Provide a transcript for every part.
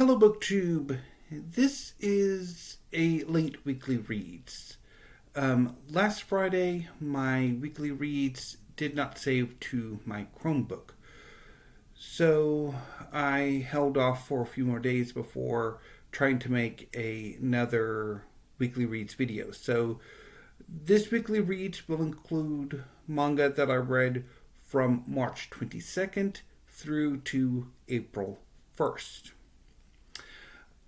Hello BookTube. This is a late weekly reads. Last Friday, my weekly reads did not save to my Chromebook. So I held off for a few more days before trying to make another weekly reads video. So this weekly reads will include manga that I read from March 22nd through to April 1st.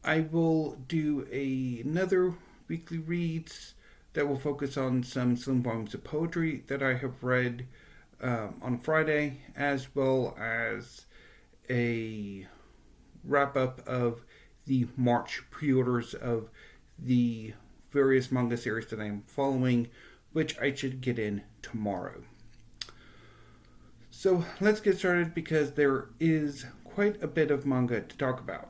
I will do another weekly reads that will focus on some slim volumes of poetry that I have read on Friday, as well as a wrap-up of the March pre-orders of the various manga series that I am following, which I should get in tomorrow. So let's get started because there is quite a bit of manga to talk about.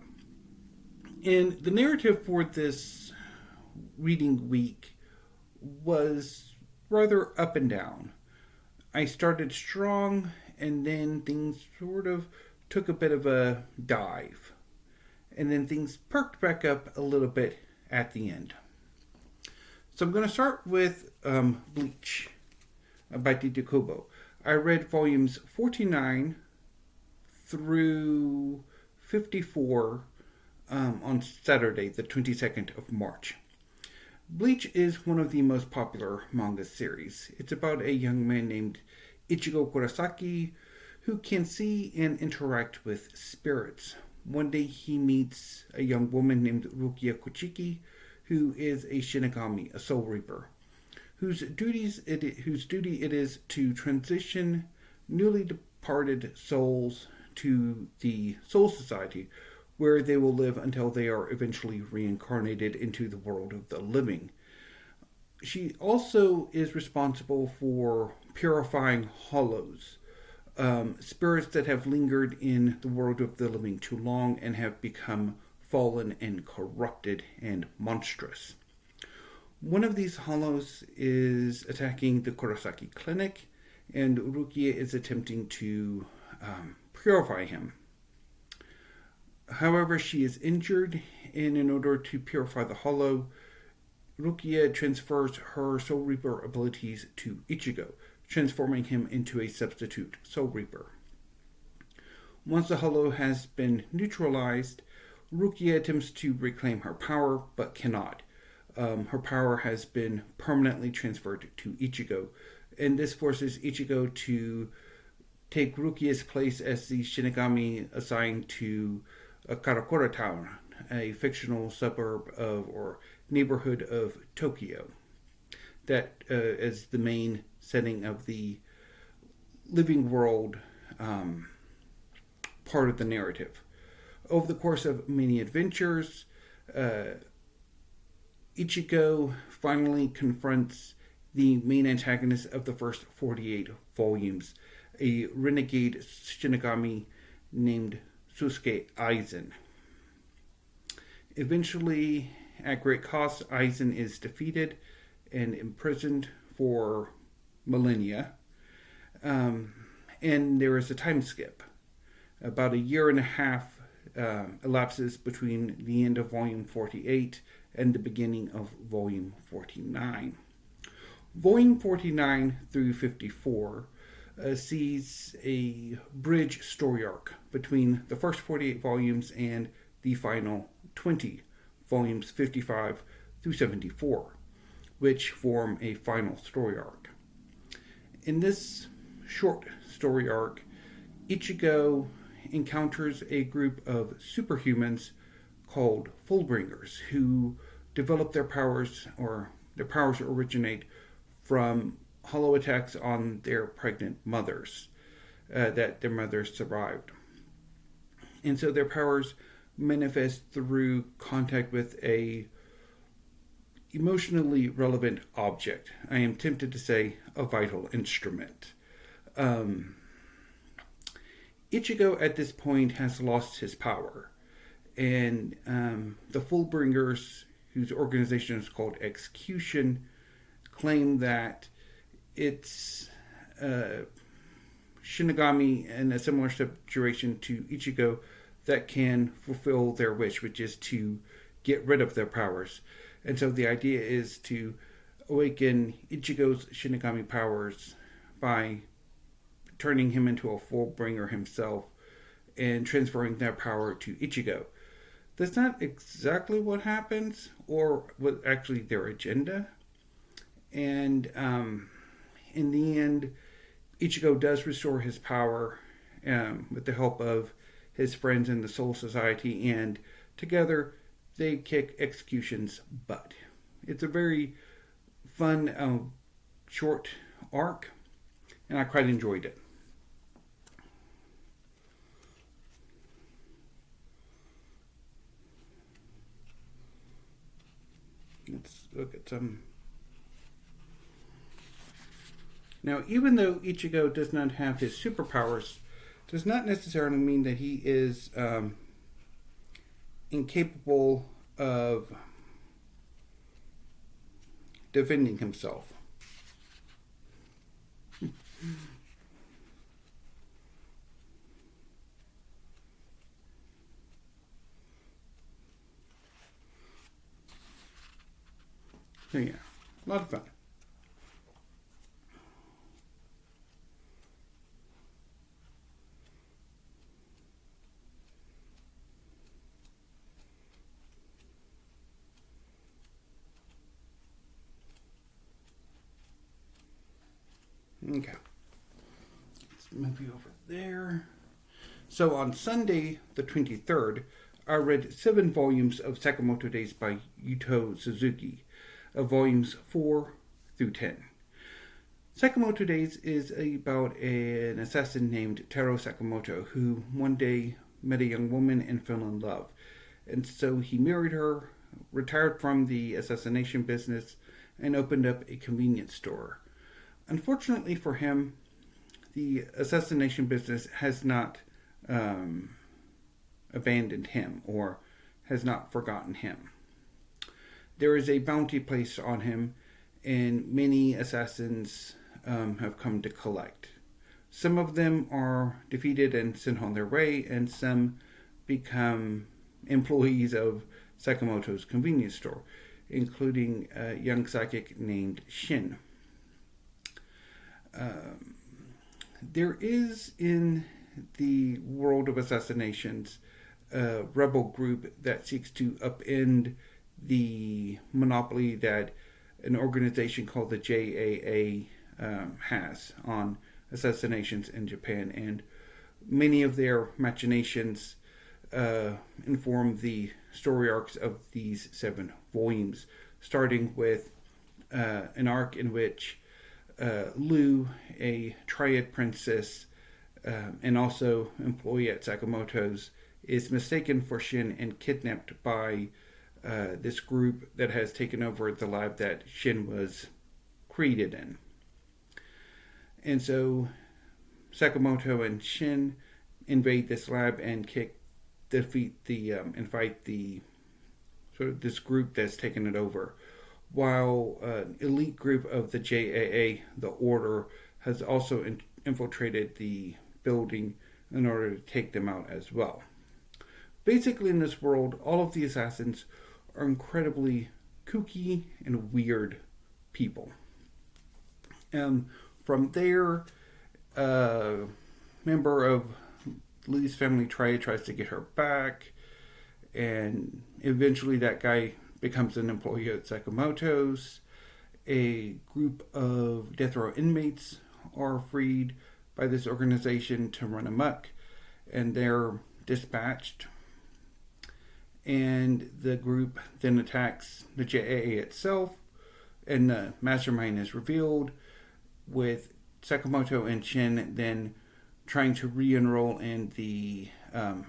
And the narrative for this reading week was rather up and down. I started strong, and then things sort of took a bit of a dive. And then things perked back up a little bit at the end. So I'm going to start with Bleach by Tite Kubo. I read volumes 49 through 54 on Saturday, the 22nd of March. Bleach is one of the most popular manga series. It's about a young man named Ichigo Kurosaki who can see and interact with spirits. One day he meets a young woman named Rukia Kochiki, who is a Shinigami, a soul reaper, whose duty it is to transition newly departed souls to the Soul Society, where they will live until they are eventually reincarnated into the world of the living. She also is responsible for purifying hollows, spirits that have lingered in the world of the living too long and have become fallen and corrupted and monstrous. One of these hollows is attacking the Kurosaki clinic, and Rukia is attempting to purify him. However, she is injured, and in order to purify the hollow, Rukia transfers her Soul Reaper abilities to Ichigo, transforming him into a substitute Soul Reaper. Once the hollow has been neutralized, Rukia attempts to reclaim her power, but cannot. Her power has been permanently transferred to Ichigo, and this forces Ichigo to take Rukia's place as the Shinigami assigned to Karakura Town, a fictional suburb of or neighborhood of Tokyo, that is the main setting of the living world part of the narrative. Over the course of many adventures, Ichigo finally confronts the main antagonist of the first 48 volumes, a renegade Shinigami named Suzuki Aizen. Eventually, at great cost, Aizen is defeated and imprisoned for millennia. And there is a time skip. About a year and a half elapses between the end of volume 48 and the beginning of volume 49. Volume 49 through 54 sees a bridge story arc between the first 48 volumes and the final 20 volumes 55 through 74, which form a final story arc. In this short story arc, Ichigo encounters a group of superhumans called Fullbringers who develop their powers, or their powers originate from hollow attacks on their pregnant mothers that their mothers survived. And so their powers manifest through contact with a emotionally relevant object. I am tempted to say a vital instrument. Ichigo at this point has lost his power, and the Fullbringers, whose organization is called Execution, claim that it's Shinigami in a similar situation to Ichigo that can fulfill their wish, which is to get rid of their powers. And so the idea is to awaken Ichigo's Shinigami powers by turning him into a full bringer himself and transferring that power to Ichigo. That's not exactly what happens, or what actually their agenda. And in the end, Ichigo does restore his power with the help of his friends in the Soul Society, and together they kick Execution's butt. It's a very fun, short arc, and I quite enjoyed it. Let's look at some. Now, even though Ichigo does not have his superpowers, does not necessarily mean that he is incapable of defending himself. So yeah, a lot of fun. Okay, let's move you over there. So on Sunday, the 23rd, I read 7 volumes of Sakamoto Days by Yuto Suzuki, of volumes 4 through 10. Sakamoto Days is about an assassin named Taro Sakamoto, who one day met a young woman and fell in love. And so he married her, retired from the assassination business, and opened up a convenience store. Unfortunately for him, the assassination business has not abandoned him or has not forgotten him. There is a bounty placed on him, and many assassins have come to collect. Some of them are defeated and sent on their way, and some become employees of Sakamoto's convenience store, including a young psychic named Shin. There is in the world of assassinations a rebel group that seeks to upend the monopoly that an organization called the JAA has on assassinations in Japan, and many of their machinations inform the story arcs of these 7 volumes, starting with an arc in which Lu, a triad princess and also employee at Sakamoto's, is mistaken for Shin and kidnapped by this group that has taken over the lab that Shin was created in. And so Sakamoto and Shin invade this lab and defeat and fight the sort of this group that's taken it over, while an elite group of the JAA, the Order, has also infiltrated the building in order to take them out as well. Basically, in this world, all of the assassins are incredibly kooky and weird people. From there, a member of Lee's family tries to get her back, and eventually that guy becomes an employee at Sakamoto's. A group of death row inmates are freed by this organization to run amok, and they're dispatched. And the group then attacks the JAA itself, and the mastermind is revealed, with Sakamoto and Shin then trying to re-enroll in the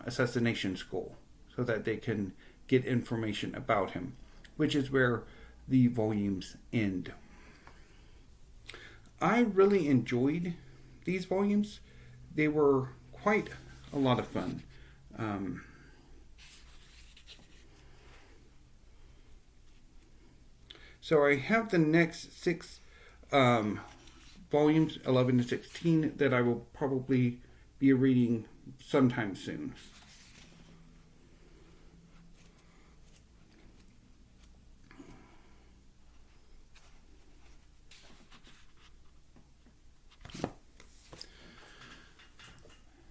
assassination school so that they can get information about him, which is where the volumes end. I really enjoyed these volumes. They were quite a lot of fun. So I have the next 6 volumes, 11 to 16, that I will probably be reading sometime soon.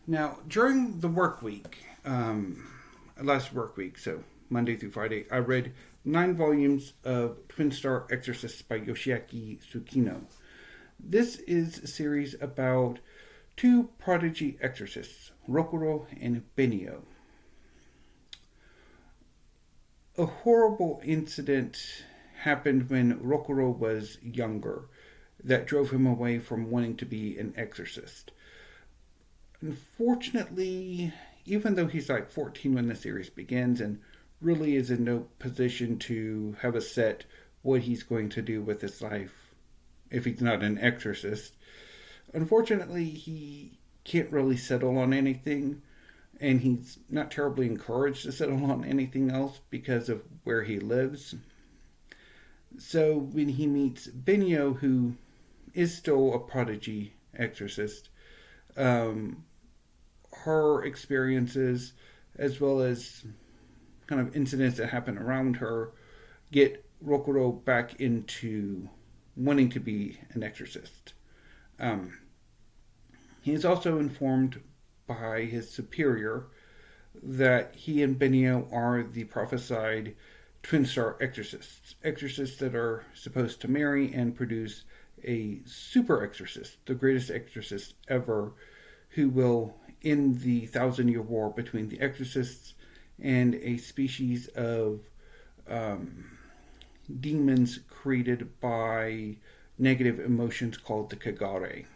Now, during the work week, last work week, so Monday through Friday, I read 9 volumes of Twin Star Exorcists by Yoshiaki Sukeno. This is a series about 2 prodigy exorcists, Rokuro and Benio. A horrible incident happened when Rokuro was younger that drove him away from wanting to be an exorcist. Unfortunately, even though he's like 14 when the series begins and really is in no position to have a set what he's going to do with his life if he's not an exorcist, unfortunately he can't really settle on anything, and he's not terribly encouraged to settle on anything else because of where he lives. So when he meets Benio, who is still a prodigy exorcist, her experiences as well as kind of incidents that happen around her get Rokuro back into wanting to be an exorcist. He is also informed by his superior that he and Benio are the prophesied twin star exorcists. Exorcists that are supposed to marry and produce a super exorcist, the greatest exorcist ever, who will end the 1,000-year war between the exorcists and a species of demons created by negative emotions called the Kagare.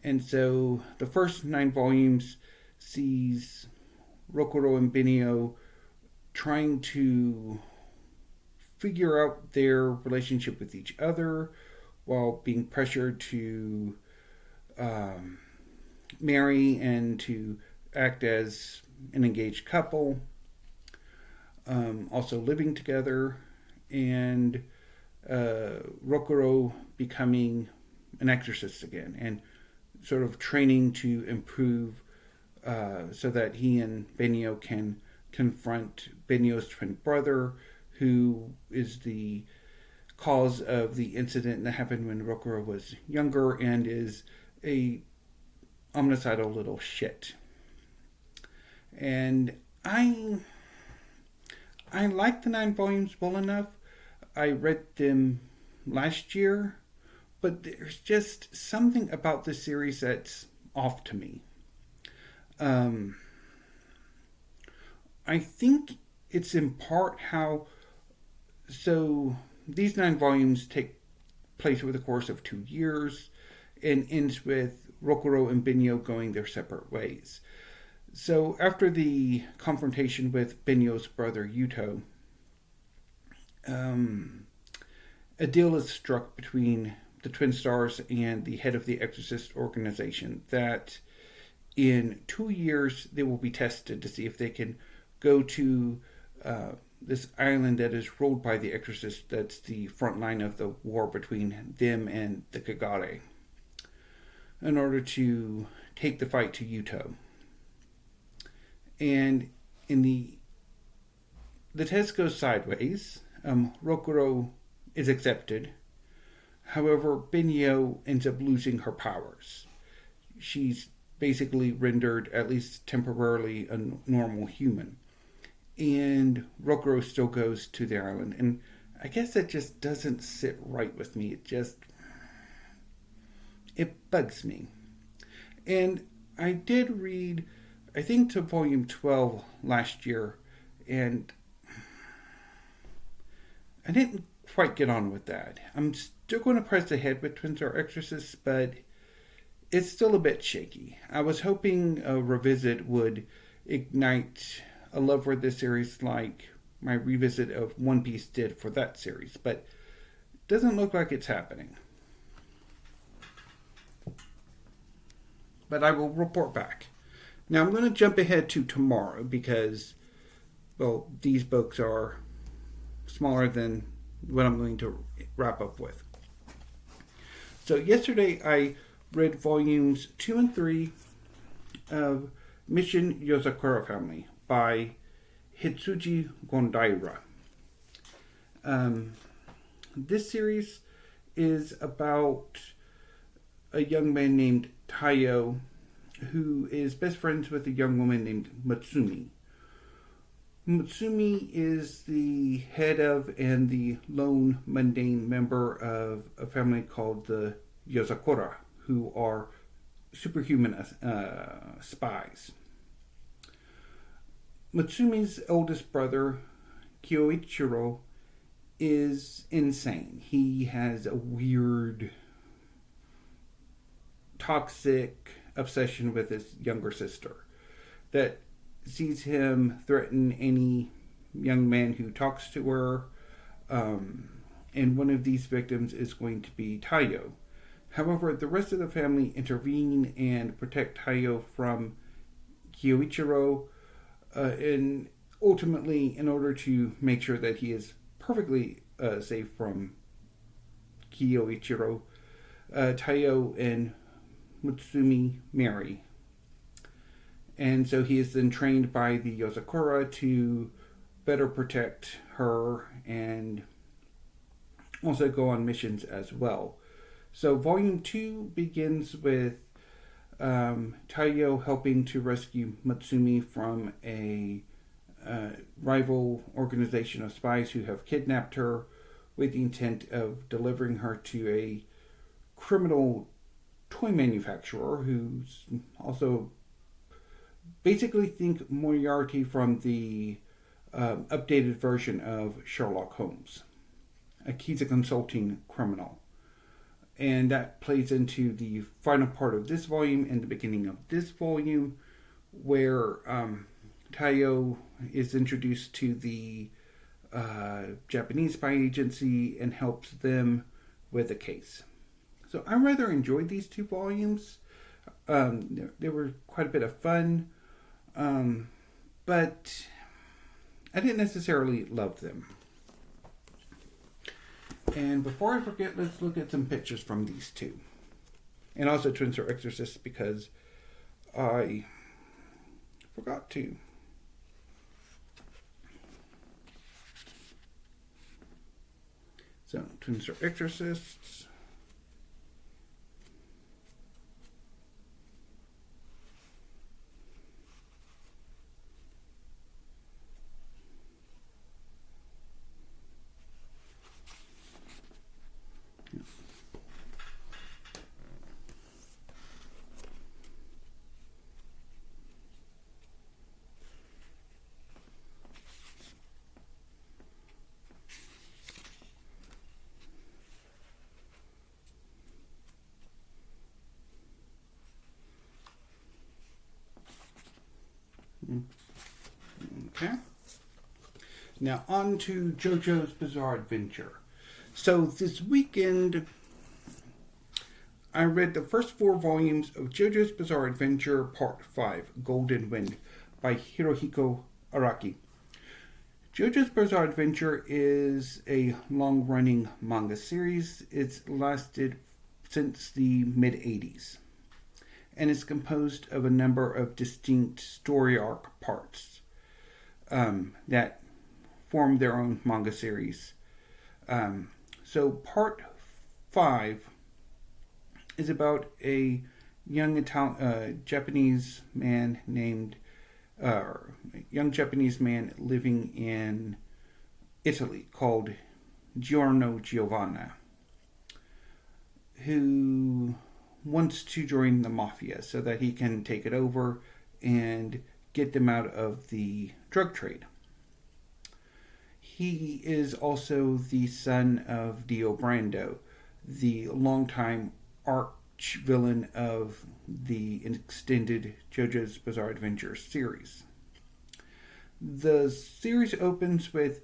And so the first 9 volumes sees Rokuro and Benio trying to figure out their relationship with each other while being pressured to marry and to act as an engaged couple, also living together, and Rokuro becoming an exorcist again and sort of training to improve so that he and Benio can confront Benio's twin brother, who is the cause of the incident that happened when Rokuro was younger and is a homicidal little shit. And I like the 9 volumes well enough. I read them last year, but there's just something about this series that's off to me. I think it's in part how... So these 9 volumes take place over the course of 2 years and ends with Rokuro and Benio going their separate ways. So after the confrontation with Benio's brother Yuto, a deal is struck between the Twin Stars and the head of the Exorcist organization that in 2 years they will be tested to see if they can go to this island that is ruled by the Exorcists, that's the front line of the war between them and the Kagare, in order to take the fight to Yuto. And in the test goes sideways. Rokuro is accepted. However, Benio ends up losing her powers. She's basically rendered, at least temporarily, a normal human. And Rokuro still goes to the island. And I guess that just doesn't sit right with me. It bugs me. And I did read, I think, to volume 12 last year, and I didn't quite get on with that. I'm still going to press ahead with Twin Star Exorcists, but it's still a bit shaky. I was hoping a revisit would ignite a love for this series like my revisit of One Piece did for that series, but it doesn't look like it's happening. But I will report back. Now I'm going to jump ahead to tomorrow because, well, these books are smaller than what I'm going to wrap up with. So yesterday I read volumes 2 and 3 of Mission Yozakura Family by Hitsuji Gondaira. This series is about a young man named Taiyo who is best friends with a young woman named Mutsumi. Mutsumi is the head of and the lone mundane member of a family called the Yozakura, who are superhuman spies. Mutsumi's eldest brother, Kyoichiro, is insane. He has a weird, toxic obsession with his younger sister that sees him threaten any young man who talks to her. And one of these victims is going to be Taiyo. However, the rest of the family intervene and protect Taiyo from Kyoichiro, and ultimately, in order to make sure that he is perfectly safe from Kyoichiro, Taiyo and Mutsumi marry. And so he is then trained by the Yozakura to better protect her and also go on missions as well. So Volume 2 begins with Taiyo helping to rescue Mutsumi from a rival organization of spies who have kidnapped her with the intent of delivering her to a criminal toy manufacturer who's also basically think Moriarty from the updated version of Sherlock Holmes. He's a consulting criminal. And that plays into the final part of this volume and the beginning of this volume, where Taiyo is introduced to the Japanese spy agency and helps them with a case. So I rather enjoyed these two volumes. They were quite a bit of fun, but I didn't necessarily love them. And before I forget, let's look at some pictures from these two. And also Twins or Exorcists, because I forgot to. So, Twins or Exorcists. Okay. Now on to JoJo's Bizarre Adventure. So this weekend, I read the first 4 volumes of JoJo's Bizarre Adventure Part 5, Golden Wind, by Hirohiko Araki. JoJo's Bizarre Adventure is a long-running manga series. It's lasted since the mid-80s. And it's composed of a number of distinct story arc parts that form their own manga series. So part 5 is about a young Japanese man living in Italy called Giorno Giovanna, who wants to join the mafia so that he can take it over and get them out of the drug trade. He is also the son of Dio Brando, the longtime arch villain of the extended JoJo's Bizarre Adventure series. The series opens with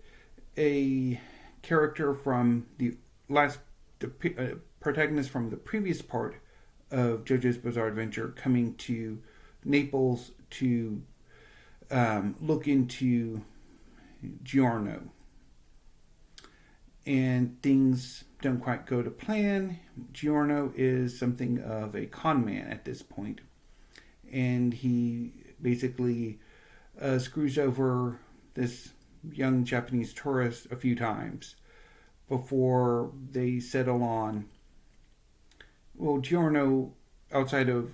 a character from the protagonist from the previous part of JoJo's Bizarre Adventure coming to Naples to look into Giorno. And things don't quite go to plan. Giorno is something of a con man at this point. And he basically screws over this young Japanese tourist a few times before they settle on. Well, Giorno, outside of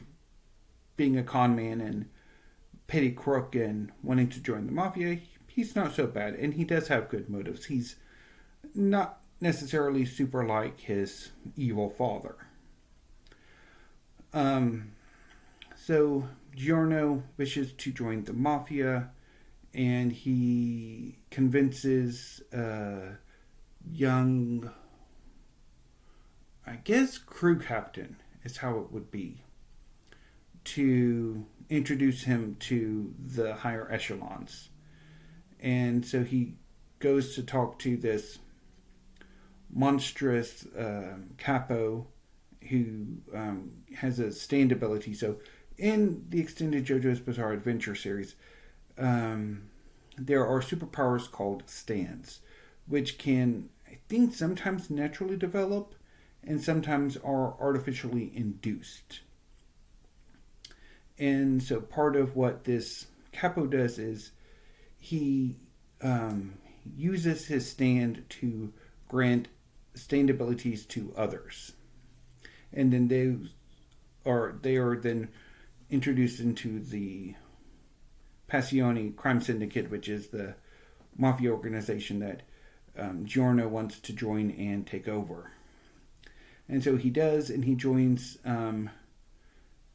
being a con man and petty crook and wanting to join the mafia, he's not so bad. And he does have good motives. He's not necessarily super like his evil father. So Giorno wishes to join the mafia, and he convinces a young, I guess, crew captain is how it would be, to introduce him to the higher echelons. And so he goes to talk to this monstrous capo who has a stand ability. So in the extended JoJo's Bizarre Adventure series, there are superpowers called stands, which can, I think, sometimes naturally develop and sometimes are artificially induced. And so part of what this capo does is he uses his stand to grant stand abilities to others. And then they are then introduced into the Passione Crime Syndicate, which is the mafia organization that Giorno wants to join and take over. And so he does, and he joins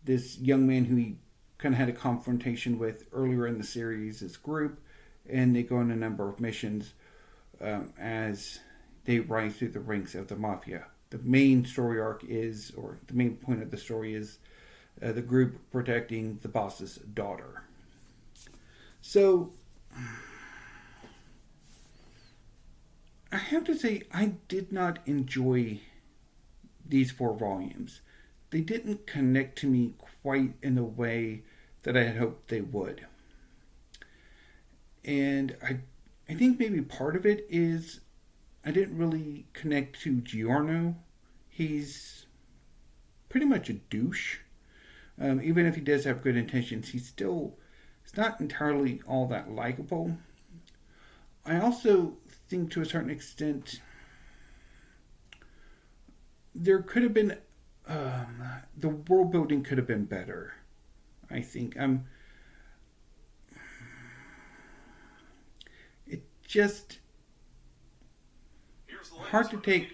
this young man who he kind of had a confrontation with earlier in the series, this group, and they go on a number of missions as they rise through the ranks of the mafia. The main story arc is, or the main point of the story is, the group protecting the boss's daughter. So, I have to say, I did not enjoy these 4 volumes. They didn't connect to me quite in the way that I had hoped they would. And I think maybe part of it is I didn't really connect to Giorno. He's pretty much a douche. Even if he does have good intentions, he's not entirely all that likable. I also think to a certain extent there could have been the world building could have been better. I think it just hard to take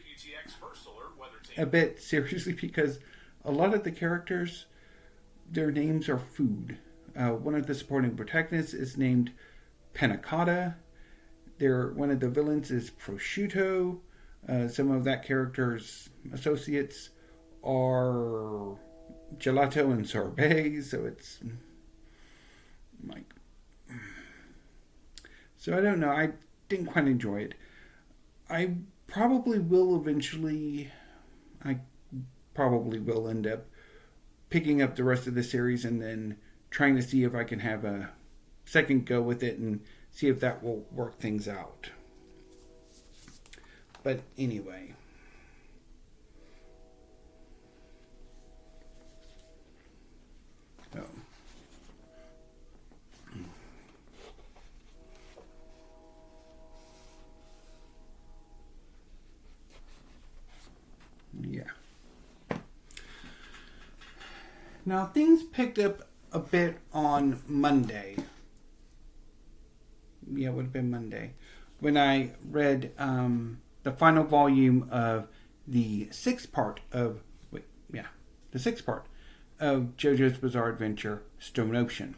a bit seriously because a lot of the characters, their names are food. One of the supporting protagonists is named Panna one of the villains is Prosciutto. Some of that character's associates are Gelato and Sorbet, so it's like... So I don't know, I didn't quite enjoy it. I probably will end up picking up the rest of the series and then trying to see if I can have a second go with it and see if that will work things out. But anyway. So. Yeah. Now, things picked up a bit on Monday. Yeah, it would have been Monday. When I read the final volume of the sixth part of JoJo's Bizarre Adventure, Stone Ocean.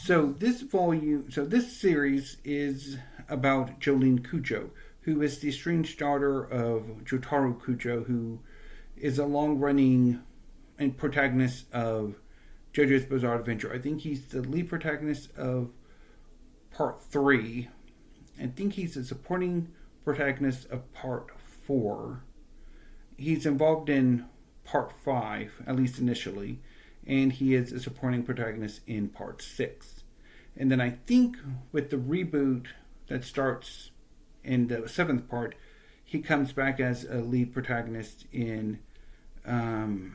So this series is about Jolene Kujo, who is the estranged daughter of Jotaro Kujo, who is a long-running and protagonist of JoJo's Bizarre Adventure. I think he's the lead protagonist of Part 3. I think he's the supporting protagonist of Part 4. He's involved in Part 5, at least initially, and he is a supporting protagonist in Part 6. And then I think with the reboot that starts in the 7th part, he comes back as a lead protagonist in the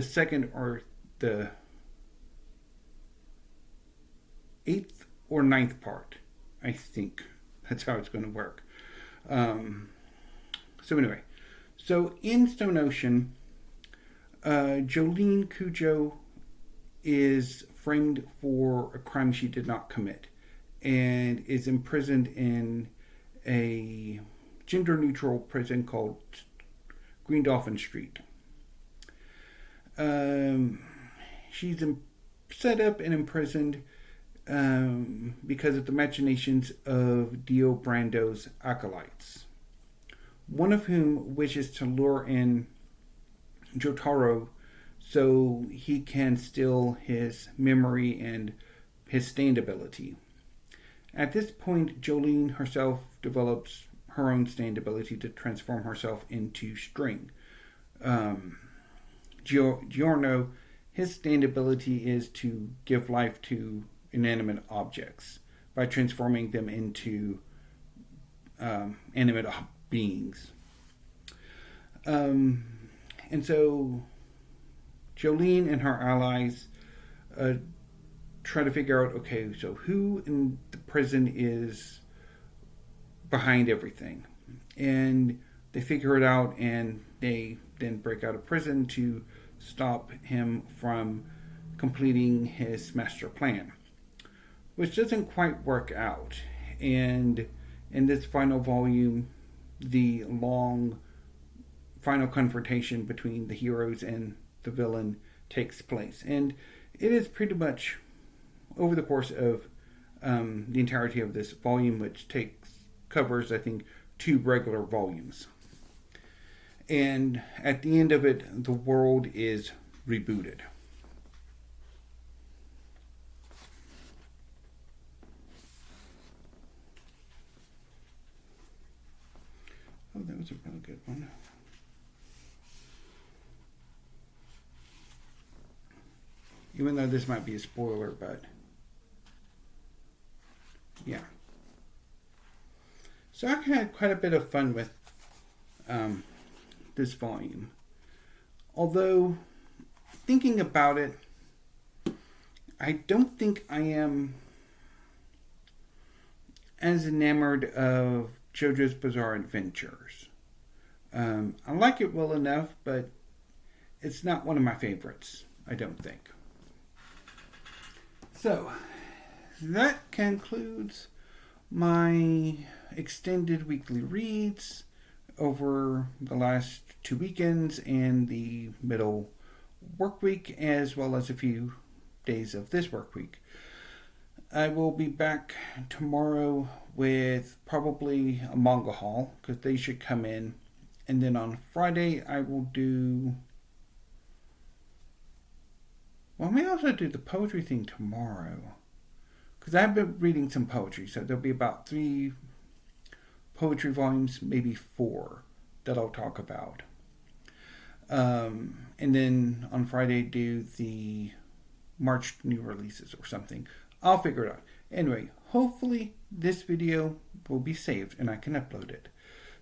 2nd or the 8th or 9th part. I think that's how it's going to work. So anyway, so in Stone Ocean, Jolene Cujo is framed for a crime she did not commit and is imprisoned in a gender-neutral prison called Green Dolphin Street. She's set up and imprisoned because of the machinations of Dio Brando's acolytes, one of whom wishes to lure in Jotaro so he can steal his memory and his stand ability. At this point, Jolene herself develops her own stand ability to transform herself into string. Giorno, his stand ability is to give life to inanimate objects by transforming them into animate beings. And so Jolene and her allies try to figure out, okay, so who in the prison is behind everything? And they figure it out, and they then break out of prison to stop him from completing his master plan, which doesn't quite work out. And in this final volume, the long final confrontation between the heroes and the villain takes place. And it is pretty much over the course of the entirety of this volume, which covers, I think, 2 regular volumes. And at the end of it, the world is rebooted. Oh, that was a really good one. Even though this might be a spoiler, but yeah. So I had quite a bit of fun with this volume. Although, thinking about it, I don't think I am as enamored of JoJo's Bizarre Adventures. I like it well enough, but it's not one of my favorites, I don't think. So, that concludes my extended weekly reads over the last 2 weekends and the middle work week, as well as a few days of this work week. I will be back tomorrow with probably a manga haul, because they should come in. And then on Friday, I will do... Well, I may also do the poetry thing tomorrow, because I've been reading some poetry, so there'll be about 3 poetry volumes, maybe 4, that I'll talk about. And then on Friday, do the March new releases or something. I'll figure it out. Anyway, hopefully this video will be saved and I can upload it.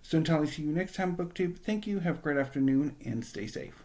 So until I see you next time, BookTube, thank you, have a great afternoon, and stay safe.